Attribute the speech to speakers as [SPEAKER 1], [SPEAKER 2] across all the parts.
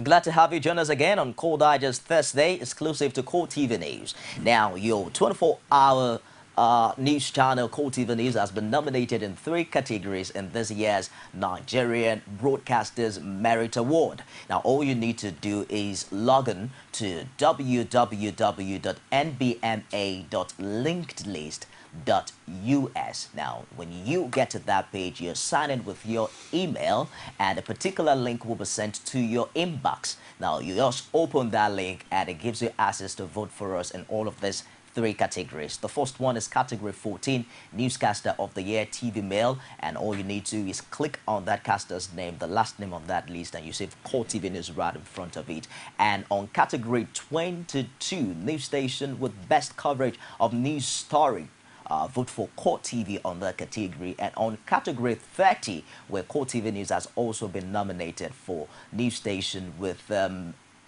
[SPEAKER 1] Glad to have you join us again on Core Digest Thursday, exclusive to Core TV News. Now, your 24-hour news channel, Core TV News, has been nominated in 3 categories in this year's Nigerian Broadcasters Merit Award. Now, all you need to do is log in to www.nbma.linkedlist.us. Now, when you get to that page, you sign in with your email and a particular link will be sent to your inbox. Now, you just open that link and it gives you access to vote for us in all of these 3 categories. The first one is category 14, Newscaster of the Year TV Male, and all you need to do is click on that caster's name, the last name on that list, and you see Core TV News right in front of it. And on category 22, News Station with Best Coverage of News Story, vote for Core TV on that category. And on category 30, where Core TV News has also been nominated for News Station with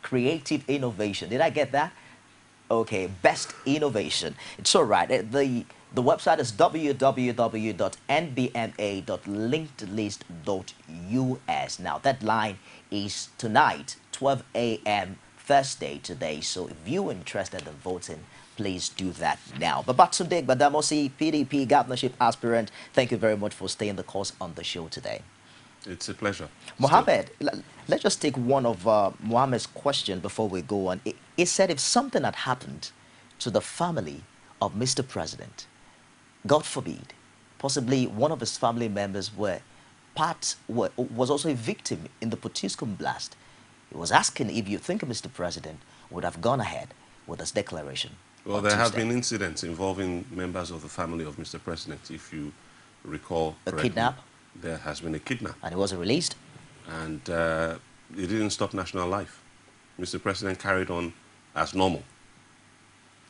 [SPEAKER 1] Creative Innovation. Did I get that? Okay, Best Innovation. It's all right. The website is www.nbma.linkedlist.us. Now, that line is tonight, 12 a.m. Thursday today. So if you're interested in voting, please do that now. But back to Dick Badamosi, PDP governorship aspirant. Thank you very much for staying the course on the show today.
[SPEAKER 2] It's a pleasure.
[SPEAKER 1] Mohammed, let's just take one of Mohammed's questions before we go on. It said if something had happened to the family of Mr. President, God forbid, possibly one of his family members was also a victim in the Potiskum blast. He was asking if you think Mr. President would have gone ahead with this declaration.
[SPEAKER 2] Well, there have been incidents involving members of the family of Mr. President, if you recall correctly.
[SPEAKER 1] A kidnap?
[SPEAKER 2] There has been a kidnap.
[SPEAKER 1] And he wasn't released?
[SPEAKER 2] And it didn't stop national life. Mr. President carried on as normal.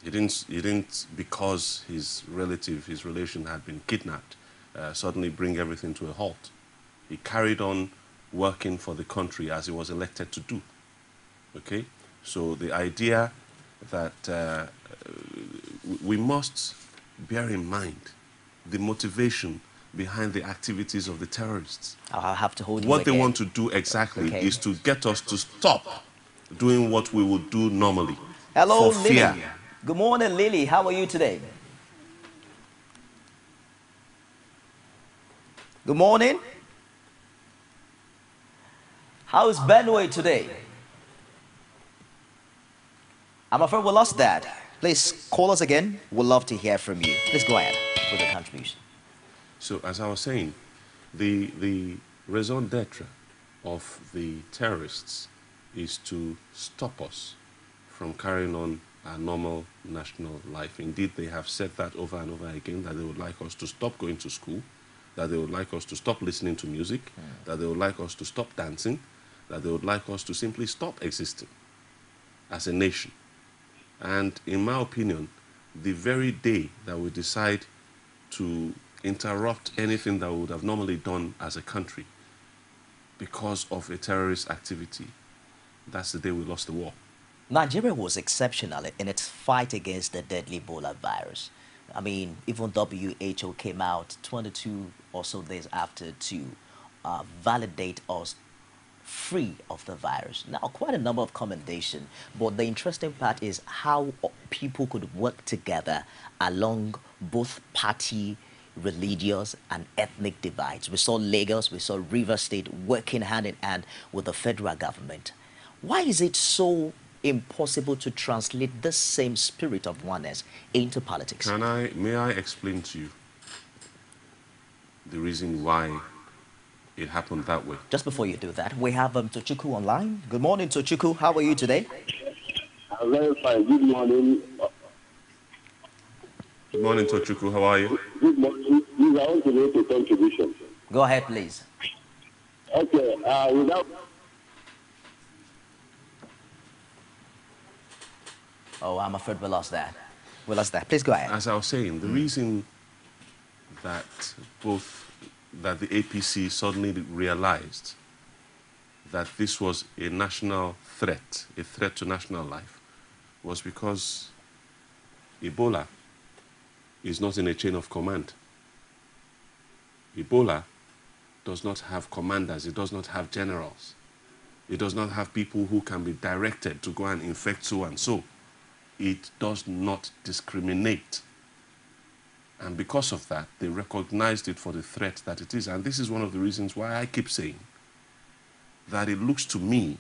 [SPEAKER 2] He didn't because his relation had been kidnapped, suddenly bring everything to a halt. He carried on working for the country as he was elected to do. Okay? So the idea that we must bear in mind the motivation behind the activities of the terrorists.
[SPEAKER 1] I'll have to hold you
[SPEAKER 2] What they
[SPEAKER 1] again.
[SPEAKER 2] want to do exactly is to get us to stop doing what we would do normally.
[SPEAKER 1] Hello,
[SPEAKER 2] for
[SPEAKER 1] Lily.
[SPEAKER 2] fear.
[SPEAKER 1] Good morning, Lily. How are you today? Good morning. How is Benway today? I'm afraid we lost that. Please call us again. We'd love to hear from you. Please go ahead with the contribution.
[SPEAKER 2] So, as I was saying, the raison d'etre of the terrorists is to stop us from carrying on our normal national life. Indeed, they have said that over and over again, that they would like us to stop going to school, that they would like us to stop listening to music, that they would like us to stop dancing, that they would like us to simply stop existing as a nation. And in my opinion, the very day that we decide to interrupt anything that we would have normally done as a country because of a terrorist activity, that's the day we lost the war.
[SPEAKER 1] Nigeria was exceptional in its fight against the deadly Ebola virus. I mean, even WHO came out 22 or so days after to validate us free of the virus. Now, quite a number of commendation, but the interesting part is how people could work together along both party, religious and ethnic divides. We saw Lagos, we saw Rivers State working hand in hand with the federal government. Why is it so impossible to translate this same spirit of oneness into politics?
[SPEAKER 2] May I explain to you the reason why it happened that way?
[SPEAKER 1] Just before you do that, we have Tochukwu online. Good morning, Tochukwu. How are you today?
[SPEAKER 3] I'm very fine. Good morning.
[SPEAKER 2] Good morning, Tochukwu. How are you?
[SPEAKER 3] Good morning. Please, I want to make a contribution.
[SPEAKER 1] Go ahead, please.
[SPEAKER 3] Okay. Without...
[SPEAKER 1] Oh, I'm afraid we lost that. We lost that. Please go ahead.
[SPEAKER 2] As I was saying, the reason that the APC suddenly realized that this was a national threat, a threat to national life, was because Ebola is not in a chain of command. Ebola does not have commanders, it does not have generals. It does not have people who can be directed to go and infect so and so. It does not discriminate. And because of that, they recognized it for the threat that it is. And this is one of the reasons why I keep saying that it looks to me,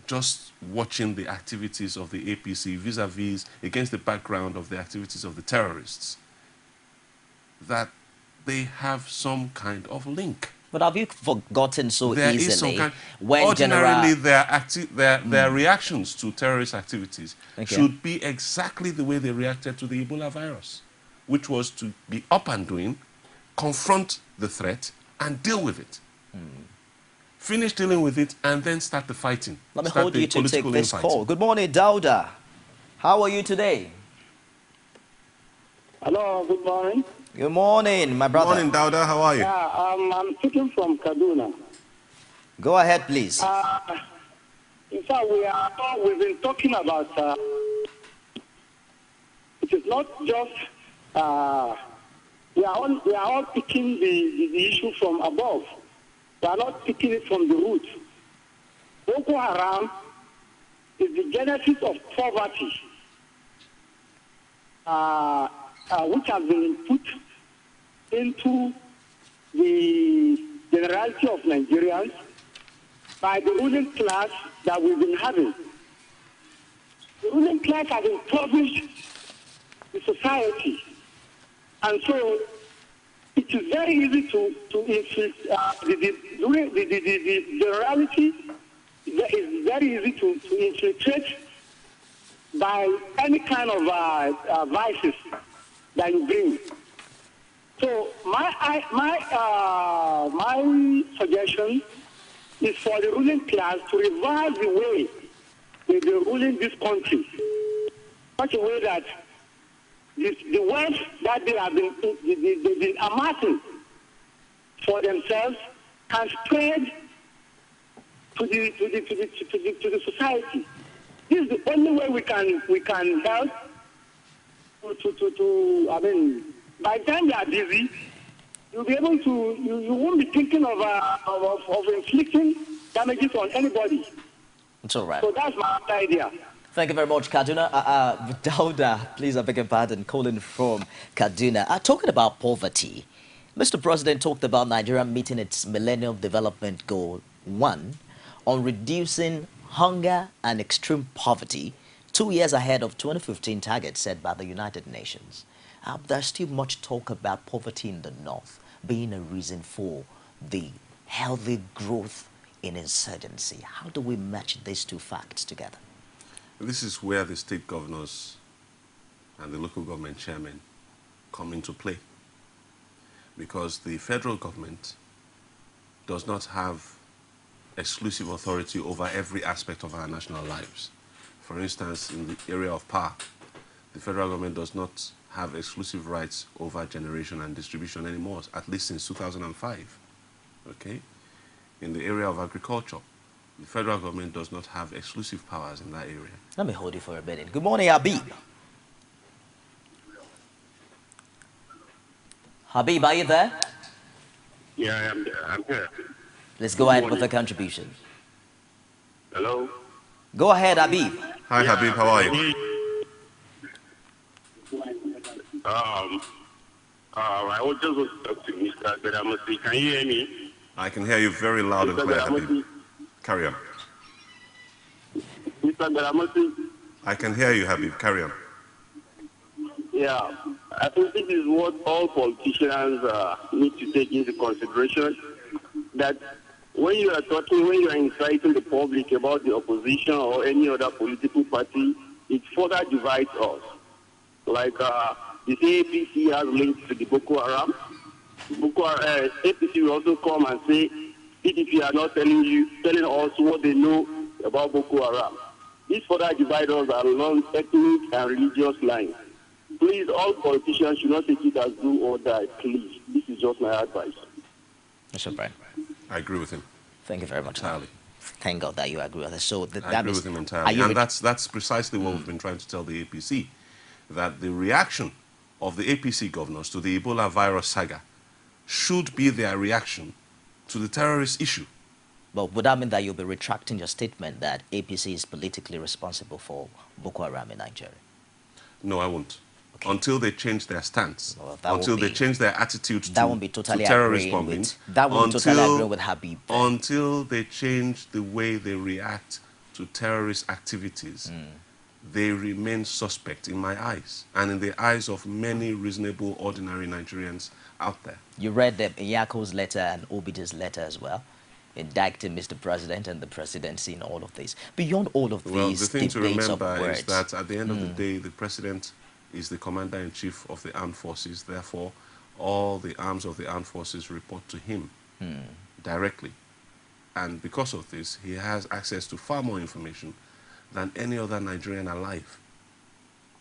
[SPEAKER 2] just watching the activities of the APC vis-a-vis, against the background of the activities of the terrorists, that they have some kind of link.
[SPEAKER 1] But have you forgotten so
[SPEAKER 2] There
[SPEAKER 1] easily
[SPEAKER 2] is some kind.
[SPEAKER 1] when
[SPEAKER 2] Ordinarily,
[SPEAKER 1] General...
[SPEAKER 2] their reactions to terrorist activities
[SPEAKER 1] Okay.
[SPEAKER 2] should be exactly the way they reacted to the Ebola virus, which was to be up and doing, confront the threat, and deal with it. Finish dealing with it, and then start the fighting.
[SPEAKER 1] Let me
[SPEAKER 2] Start
[SPEAKER 1] hold
[SPEAKER 2] the
[SPEAKER 1] you to take
[SPEAKER 2] political
[SPEAKER 1] this
[SPEAKER 2] infighting.
[SPEAKER 1] call. Good morning, Dauda. How are you today?
[SPEAKER 3] Hello, good morning.
[SPEAKER 1] Good morning, my brother.
[SPEAKER 2] Morning, Dauda. How are you?
[SPEAKER 3] Yeah, I'm speaking from Kaduna.
[SPEAKER 1] Go ahead, please.
[SPEAKER 3] In fact, we've been talking about, it is not just, we are all picking the issue from above. We are not picking it from the root. Boko Haram is the genesis of poverty, which has been put into the generality of Nigerians by the ruling class that we've been having. The ruling class has impoverished the society, and so it is very easy to inflict the generality. It is very easy to infiltrate by any kind of vices that you bring. So my suggestion is for the ruling class to revise the way they're ruling this country, such a way that the wealth that they've been amassing for themselves can spread to the society. This is the only way we can help I mean, by the time they are busy, you'll be able to, you won't be thinking of inflicting damages on anybody.
[SPEAKER 1] It's all right.
[SPEAKER 3] So that's my idea.
[SPEAKER 1] Thank you very much, Kaduna. Dauda, please, I beg your pardon, calling from Kaduna. Talking about poverty, Mr. President talked about Nigeria meeting its Millennium Development Goal 1 on reducing hunger and extreme poverty 2 years ahead of 2015 targets set by the United Nations. There's still much talk about poverty in the north being a reason for the healthy growth in insurgency. How do we match these two facts together?
[SPEAKER 2] This is where the state governors and the local government chairmen come into play, because the federal government does not have exclusive authority over every aspect of our national lives. For instance, in the area of power, the federal government does not have exclusive rights over generation and distribution anymore, at least since 2005. Okay? In the area of agriculture, the federal government does not have exclusive powers in that area.
[SPEAKER 1] Let me hold you for a minute. Good morning, Habib. Habib, are you there?
[SPEAKER 3] Yeah, I am there. I'm here.
[SPEAKER 1] Let's go ahead with the contribution.
[SPEAKER 3] Hello?
[SPEAKER 1] Go ahead, Habib.
[SPEAKER 2] Hi, Habib, how are you?
[SPEAKER 3] I was just talk to Mr. Bedamasi. Can you hear me?
[SPEAKER 2] I can hear you very loud and clear, Habib. Carry on.
[SPEAKER 3] Mr. Bedamasi?
[SPEAKER 2] I can hear you, Habib. Carry on.
[SPEAKER 3] Yeah, I think this is what all politicians need to take into consideration, that when you are talking, when you are inciting the public about the opposition or any other political party, it further divides us. Like the APC has links to the Boko Haram. APC will also come and say, PDP are not telling us what they know about Boko Haram. This further divides us along ethnic and religious lines. Please, all politicians should not take it as do or die, please. This is just my advice.
[SPEAKER 1] Mr. Brian.
[SPEAKER 2] I agree with him.
[SPEAKER 1] Thank you very much.
[SPEAKER 2] Entirely.
[SPEAKER 1] Thank God that you agree with us. So
[SPEAKER 2] I agree with him entirely. And that's precisely what we've been trying to tell the APC, that the reaction of the APC governors to the Ebola virus saga should be their reaction to the terrorist issue.
[SPEAKER 1] But would that mean that you'll be retracting your statement that APC is politically responsible for Boko Haram in Nigeria?
[SPEAKER 2] No, I won't.
[SPEAKER 1] Okay.
[SPEAKER 2] Until they change their stance,
[SPEAKER 1] Well,
[SPEAKER 2] until they change their attitude
[SPEAKER 1] that won't be
[SPEAKER 2] to
[SPEAKER 1] totally
[SPEAKER 2] terrorist
[SPEAKER 1] agreeing
[SPEAKER 2] bombing,
[SPEAKER 1] with that won't be totally agreeing with Habib.
[SPEAKER 2] Until they change the way they react to terrorist activities, they remain suspect in my eyes and in the eyes of many reasonable, ordinary Nigerians out there.
[SPEAKER 1] You read Yako's letter and Obidi's letter as well, indicting Mr. President and the presidency in all of this. Beyond all of
[SPEAKER 2] Well,
[SPEAKER 1] these
[SPEAKER 2] the thing to
[SPEAKER 1] debates of
[SPEAKER 2] remember
[SPEAKER 1] words,
[SPEAKER 2] is that at the end of the day, the president is the commander-in-chief of the armed forces. Therefore, all the arms of the armed forces report to him directly. And because of this, he has access to far more information than any other Nigerian alive,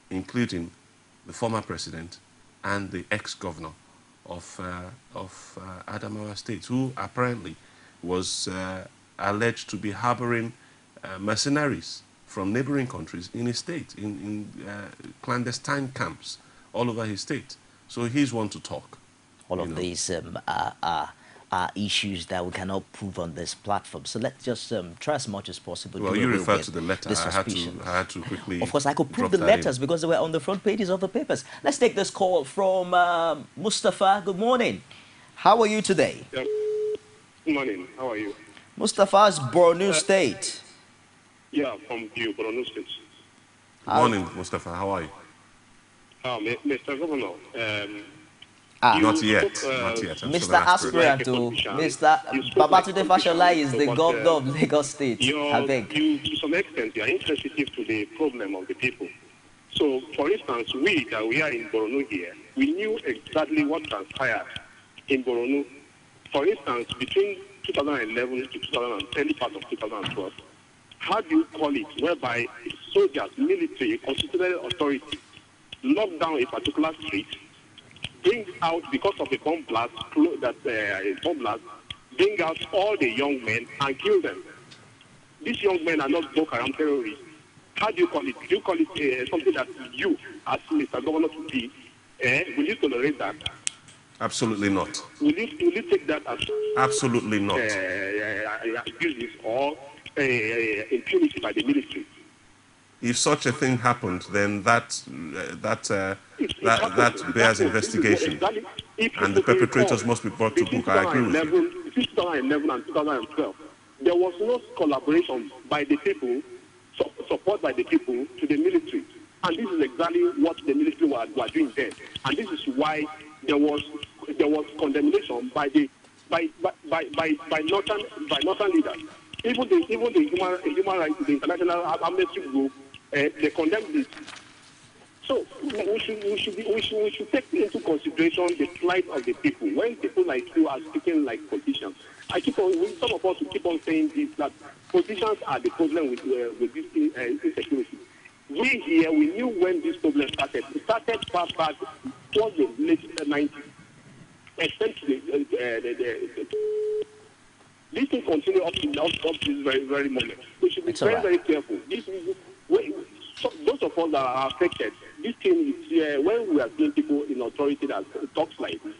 [SPEAKER 2] including the former president and the ex-governor of Adamawa State, who apparently was alleged to be harboring mercenaries from neighboring countries in his state, in clandestine camps all over his state. So he's one to talk.
[SPEAKER 1] all of these are issues that we cannot prove on this platform. So let's just try as much as possible.
[SPEAKER 2] Well, you referred to the letter.
[SPEAKER 1] I
[SPEAKER 2] had to quickly.
[SPEAKER 1] Of course, I could prove the letters because they were on the front pages of the papers. Let's take this call from Mustafa. Good morning. How are you today?
[SPEAKER 3] Yeah. Good morning. How are you?
[SPEAKER 1] Mustafa's Borno State.
[SPEAKER 3] Yeah, from Borno State.
[SPEAKER 2] Good morning, Mustafa. How are you?
[SPEAKER 3] Mr. Governor,
[SPEAKER 2] not yet. Not yet. I'm
[SPEAKER 1] Mr. Aspirant to Mr. Babatunde Fashola is the governor of Lagos State. I beg.
[SPEAKER 3] To some extent, you are insensitive to the problem of the people. So, for instance, we are in Borno here, we knew exactly what transpired in Borno. For instance, between 2011 to 2010, part of 2012, how do you call it, whereby soldiers, military, constitutional authority lock down a particular street, bring out, because of a bomb blast, bring out all the young men and kill them. These young men are not Boko Haram terrorists. How do you call it? Do you call it something that you, as Mr. Governor, to be? Will you tolerate that?
[SPEAKER 2] Absolutely not.
[SPEAKER 3] Will you take that as
[SPEAKER 2] absolutely not
[SPEAKER 3] abuses or impunity by the military?
[SPEAKER 2] If such a thing happened, then that bears investigation, and the perpetrators must be brought to book. I agree with you.
[SPEAKER 3] 2011 and 2012, there was no collaboration by the people, support by the people to the military, and this is exactly what the military were doing then, and this is why there was condemnation by northern leaders. Even the human rights, the international amnesty group, they condemned this. So we should take into consideration the plight of the people. When people like you are speaking like politicians, some of us will keep on saying this, that politicians are the problem with this insecurity. We here, we knew when this problem started. It started far back towards the late 90s. Except this thing continues up to this very, very moment. We should be very careful. Those of us that are affected, this thing is when we are seeing people in authority that talks like this,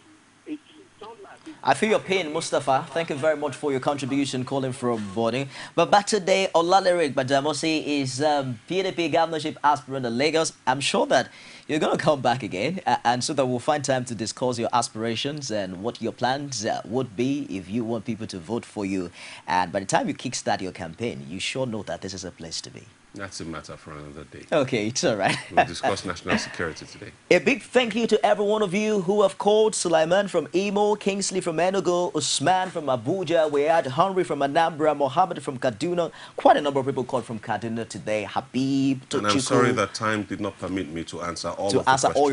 [SPEAKER 3] it sounds like...
[SPEAKER 1] I feel your pain, Mustafa. Thank you very much for your contribution calling from Borno. But back today, Olalerik Bajamosi is PDP governorship aspirant in Lagos. I'm sure that you're going to come back again, and so that we'll find time to discuss your aspirations and what your plans would be if you want people to vote for you. And by the time you kickstart your campaign, you sure know that this is a place to be.
[SPEAKER 2] That's a matter for another day.
[SPEAKER 1] Okay, it's all right.
[SPEAKER 2] We'll discuss national security today.
[SPEAKER 1] A big thank you to every one of you who have called. Sulaiman from Imo, Kingsley from Enugu, Usman from Abuja, we had Henry from Anambra, Mohammed from Kaduna. Quite a number of people called from Kaduna today. Habib, Tochiku.
[SPEAKER 2] And I'm sorry that time did not permit me to answer all of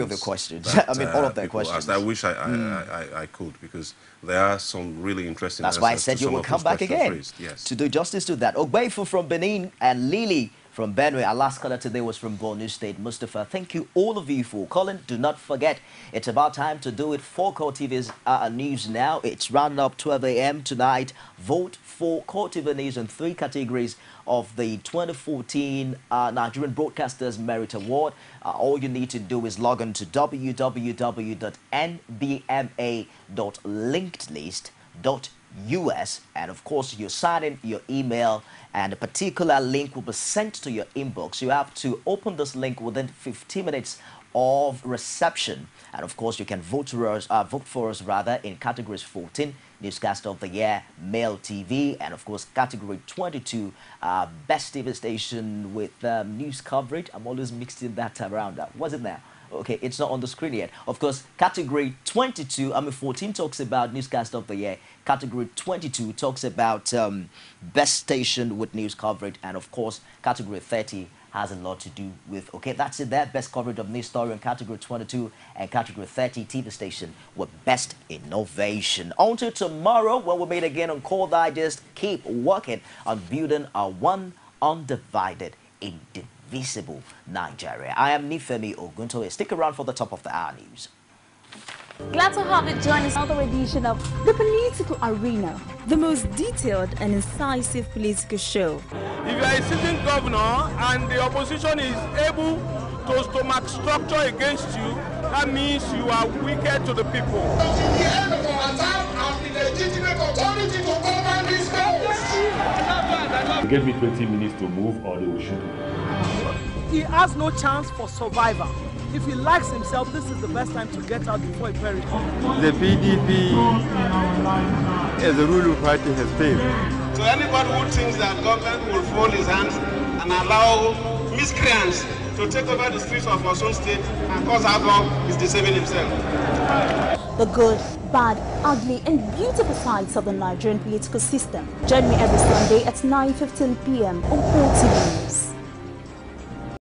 [SPEAKER 2] the questions.
[SPEAKER 1] I mean, all of the questions.
[SPEAKER 2] Asked. I wish I could, because there are some really interesting
[SPEAKER 1] answers. That's why I said you will come back again to do justice to that. Ogbefu from Benin and Lily from Benue. Our last caller today was from Borno State, Mustafa. Thank you, all of you, for calling. Do not forget, it's about time to do it for Core TV's news now. It's rounding up 12 a.m. tonight. Vote for Core TV News in 3 categories of the 2014 Nigerian Broadcasters Merit Award. All you need to do is log on to www.nbma.linkedlist.com US, and of course you sign in your email and a particular link will be sent to your inbox. You have to open this link within 15 minutes of reception, and of course you can vote for us rather in categories 14 Newscaster of the Year, Male TV, and of course category 22 Best TV Station with news coverage. I'm always mixing that around. Was it now? Okay, it's not on the screen yet. Of course, category 22, 14 talks about Newscaster of the Year. Category 22 talks about Best Station with news coverage. And of course, category 30 has a lot to do with, okay, that's it there. Best coverage of news story in category 22 and category 30 TV Station with Best Innovation. On to tomorrow when we meet again on Core Digest. Keep working on building our one undivided, indivisible Nigeria. I am Nifemi Oguntoye. Stick around for the top of the hour news.
[SPEAKER 4] Glad to have you join us. Another edition of The Political Arena, the most detailed and incisive political show.
[SPEAKER 5] If you are a sitting governor and the opposition is able to stomach structure against you, that means you are wicked to the people.
[SPEAKER 6] Until the end of our time, I'm the legitimate authority to govern this country.
[SPEAKER 7] Give me 20 minutes to move or they will shoot me.
[SPEAKER 8] He has no chance for survival. If he likes himself, this is the best time to get out before he perishes.
[SPEAKER 9] The PDP as a ruling party has failed.
[SPEAKER 6] So anybody who thinks that government will fold his hands and allow miscreants to take over the streets of our own state and cause havoc is deceiving himself.
[SPEAKER 4] The good, bad, ugly, and beautiful sides of the Nigerian political system. Join me every Sunday at 9:15 p.m. on Core TV News.